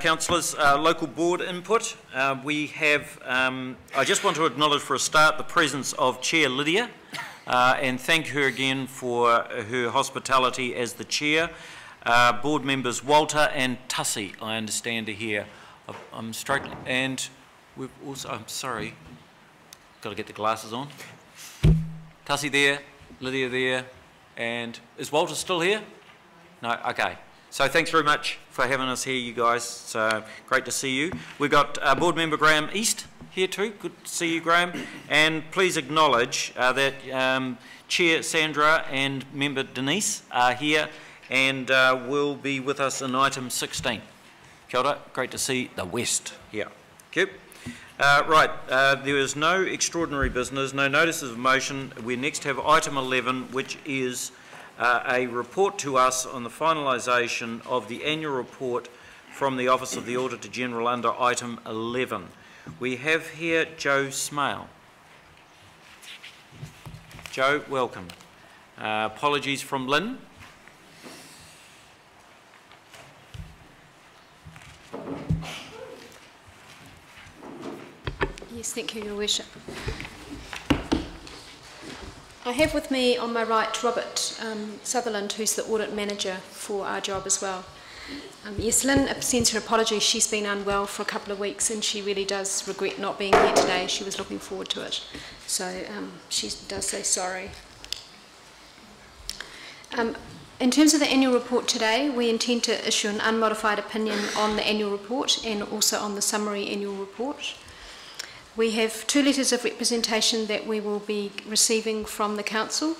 Councillors, local board input. We have, I just want to acknowledge for a start the presence of Chair Lydia and thank her again for her hospitality as the Chair. Board members Walter and Tussie, I understand, are here. I'm struggling, and we've also, I'm sorry, got to get the glasses on. Tussie there, Lydia there, and is Walter still here? No, okay. So thanks very much for having us here, you guys. So great to see you. We've got board member Graham East here too. Good to see you, Graham. And please acknowledge that Chair Sandra and member Denise are here and will be with us in item 16. Kia ora, great to see the West here. Thank you. Right, there is no extraordinary business, no notices of motion. We next have item 11, which is a report to us on the finalisation of the annual report from the Office of the Auditor General under item 11. We have here Joe Smale. Joe, welcome. Apologies from Lynn. Yes, thank you, Your Worship. I have with me on my right Robert Sutherland, who's the audit manager for our job as well. Yes, Lynn sends her apologies. She's been unwell for a couple of weeks and she really does regret not being here today. She was looking forward to it. So she does say sorry. In terms of the annual report today, we intend to issue an unmodified opinion on the annual report and also on the summary annual report. We have 2 letters of representation that we will be receiving from the Council.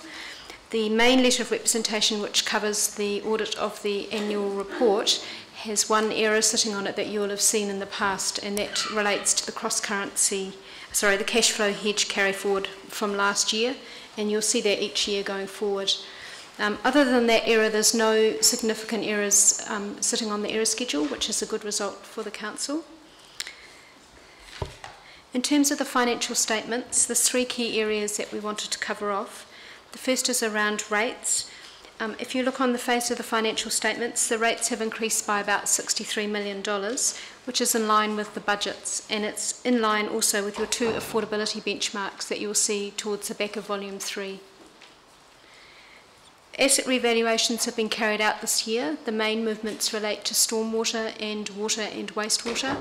The main letter of representation, which covers the audit of the annual report, has one error sitting on it that you will have seen in the past, and that relates to the the cash flow hedge carry forward from last year, and you'll see that each year going forward. Other than that error, there's no significant errors sitting on the error schedule, which is a good result for the Council. In terms of the financial statements, there's 3 key areas that we wanted to cover off. The first is around rates. If you look on the face of the financial statements, the rates have increased by about $63 million, which is in line with the budgets, and it's in line also with your 2 affordability benchmarks that you'll see towards the back of Volume 3. Asset revaluations have been carried out this year. The main movements relate to stormwater and water and wastewater.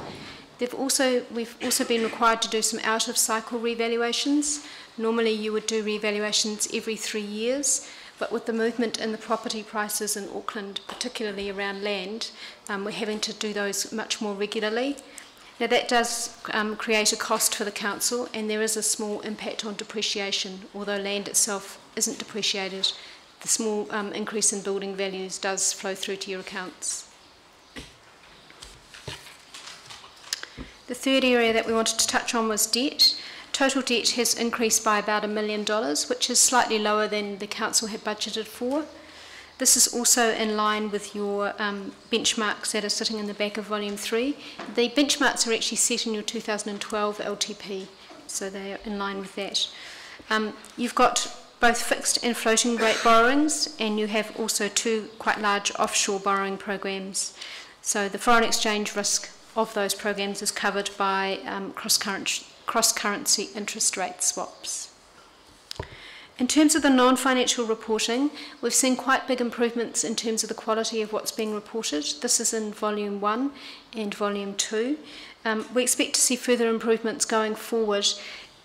We've also been required to do some out-of-cycle revaluations. Normally you would do revaluations every 3 years, but with the movement in the property prices in Auckland, particularly around land, we're having to do those much more regularly. Now that does create a cost for the Council, and there is a small impact on depreciation. Although land itself isn't depreciated, the small increase in building values does flow through to your accounts. The third area that we wanted to touch on was debt. Total debt has increased by about $1 million, which is slightly lower than the Council had budgeted for. This is also in line with your benchmarks that are sitting in the back of Volume 3. The benchmarks are actually set in your 2012 LTP, so they are in line with that. You've got both fixed and floating rate borrowings, and you have also 2 quite large offshore borrowing programs. So the foreign exchange risk of those programs is covered by cross-currency interest rate swaps. In terms of the non-financial reporting, we've seen quite big improvements in terms of the quality of what's being reported. This is in Volume 1 and Volume 2. We expect to see further improvements going forward.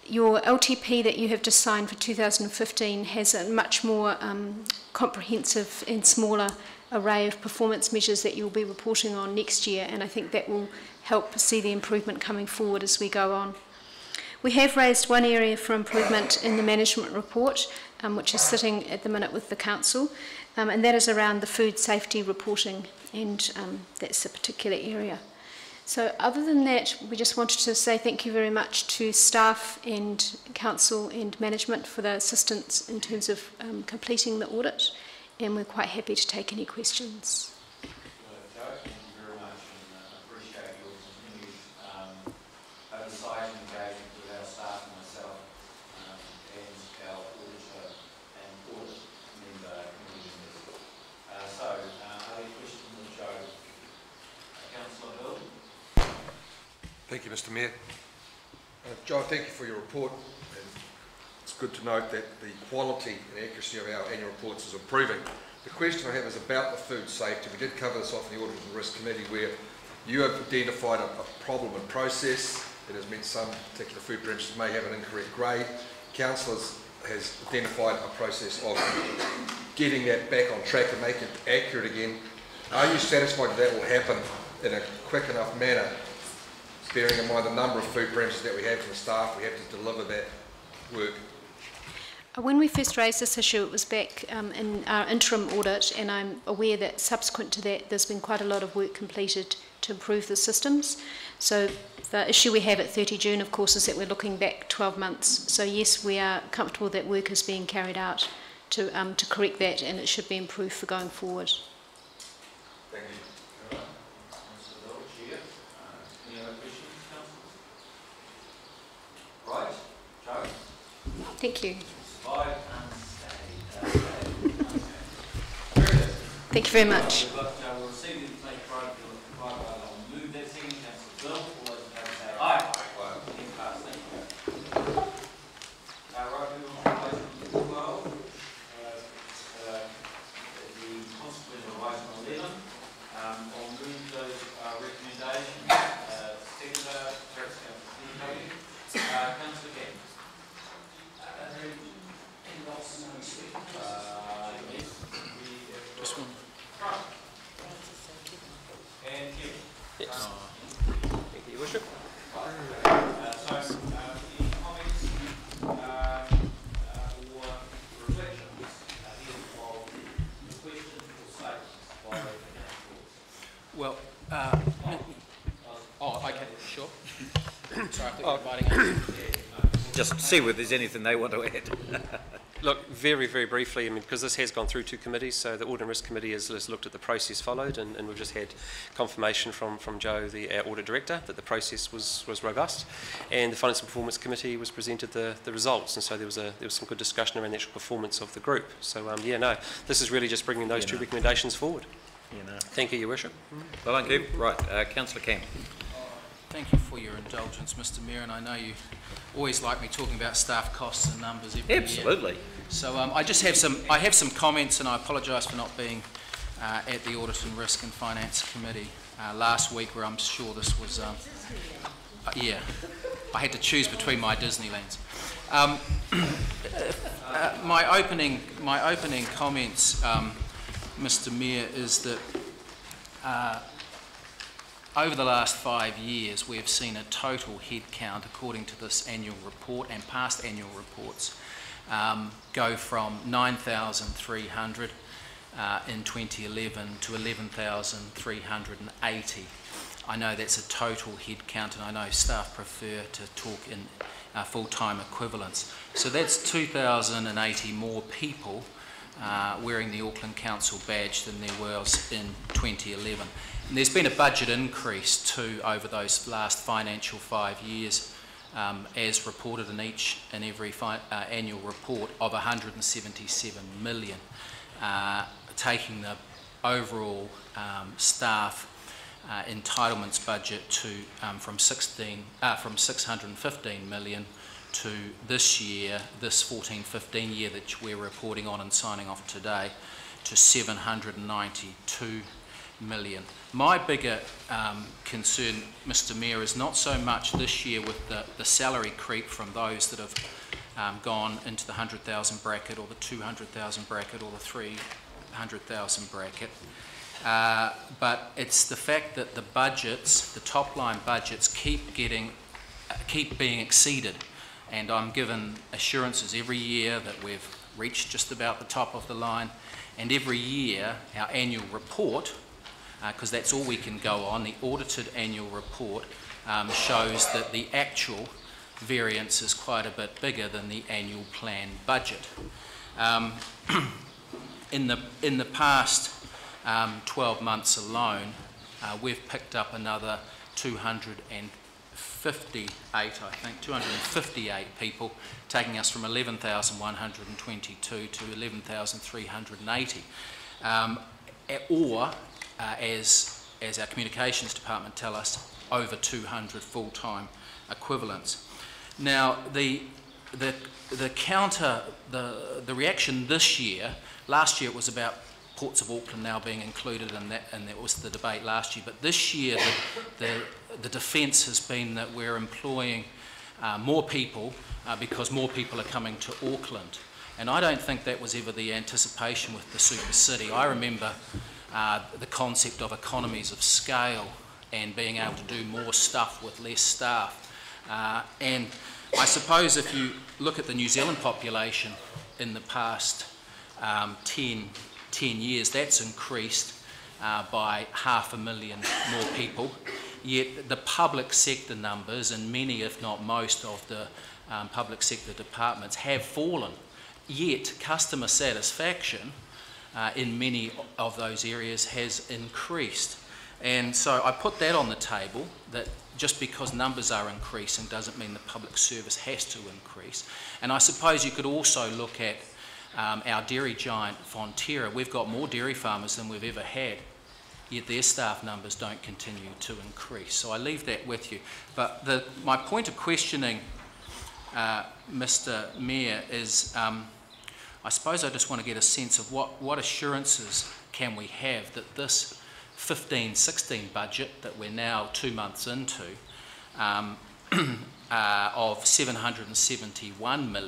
Your LTP that you have just signed for 2015 has a much more comprehensive and smaller array of performance measures that you'll be reporting on next year, and I think that will help see the improvement coming forward as we go on. We have raised one area for improvement in the management report, which is sitting at the minute with the Council, and that is around the food safety reporting, and that's a particular area. So other than that, we just wanted to say thank you very much to staff and Council and management for their assistance in terms of completing the audit, and we're quite happy to take any questions. Joe, thank you very much, and appreciate your continued oversight and engagement with our staff and myself and our auditor and audit member committee members. Are there questions of Joe? Councillor Hill? Thank you, Mr Mayor. John, thank you for your report. And it's good to note that the quality and accuracy of our annual reports is improving. The question I have is about the food safety. We did cover this off in the Audit and Risk Committee, where you have identified a problem in process. It has meant some particular food branches may have an incorrect grade. Council has identified a process of getting that back on track and making it accurate again. Are you satisfied that will happen in a quick enough manner, bearing in mind the number of food branches that we have and the staff we have to deliver that work? When we first raised this issue, it was back in our interim audit, and I'm aware that subsequent to that there's been quite a lot of work completed to improve the systems. So the issue we have at 30 June, of course, is that we're looking back 12 months. So yes, we are comfortable that work is being carried out to correct that, and it should be improved for going forward. Thank you. Any other questions, Council? Right, Joe? Thank you. Thank you very much. We'll receive the take pride I'll move that second. Councillor Bill. All those in favour say aye. Aye. Any passed? Thank you. Right, who will item 12? The consequence of item 11. I'll move those recommendations. Seconder, Councillor King. This one. And you. Yes. Thank you, Your Worship. Any comments or reflections ahead of the questions or statements by the council? Well, okay, sure. Sorry, I think you're inviting us. Just see whether there's anything they want to add. Look, very, very briefly, I mean, because this has gone through 2 committees, so the Audit and Risk Committee has looked at the process followed, and we've just had confirmation from Joe, our Audit Director, that the process was robust, and the Finance and Performance Committee was presented the results, and so there was some good discussion around the actual performance of the group. So, this is really just bringing those 2 recommendations forward. Thank you, Your Worship. Well, thank you. Right, Councillor Camp. Thank you for your indulgence, Mr Mayor, and I know you always like me talking about staff costs and numbers every year. Absolutely. So I just have some comments, and I apologise for not being at the Audit and Risk and Finance Committee last week, where I'm sure this was, I had to choose between my Disneylands. My opening comments, Mr Mayor, is that over the last 5 years, we have seen a total head count, according to this annual report and past annual reports, go from 9,300 in 2011 to 11,380. I know that's a total head count, and I know staff prefer to talk in full-time equivalents. So that's 2,080 more people wearing the Auckland Council badge than there was in 2011. And there's been a budget increase too over those last financial 5 years, as reported in each and every annual report, of 177 million, taking the overall staff entitlements budget to from 615 million to this year, this 14-15 year that we're reporting on and signing off today, to 792 million. My bigger concern, Mr Mayor, is not so much this year with the salary creep from those that have gone into the 100,000 bracket or the 200,000 bracket or the 300,000 bracket, but it's the fact that the budgets, the top line budgets, keep being exceeded, and I'm given assurances every year that we've reached just about the top of the line, and every year our annual report, because that's all we can go on, the audited annual report shows that the actual variance is quite a bit bigger than the annual planned budget. In the past 12 months alone, we've picked up another 258 people, taking us from 11,122 to 11,380. As as our communications department tell us, over 200 full-time equivalents. Now, the reaction this year, last year it was about Ports of Auckland now being included in that, and that was the debate last year. But this year, the defence has been that we're employing more people because more people are coming to Auckland. And I don't think that was ever the anticipation with the super city. I remember the concept of economies of scale and being able to do more stuff with less staff. And I suppose if you look at the New Zealand population in the past 10 years, that's increased by 500,000 more people, yet the public sector numbers, and many if not most of the public sector departments have fallen, yet customer satisfaction in many of those areas has increased. And so I put that on the table, that just because numbers are increasing doesn't mean the public service has to increase. And I suppose you could also look at our dairy giant Fonterra. We've got more dairy farmers than we've ever had, yet their staff numbers don't continue to increase. So I leave that with you. But my point of questioning, Mr. Mayor, is I suppose I just want to get a sense of what assurances can we have that this 15-16 budget that we're now 2 months into of 771 million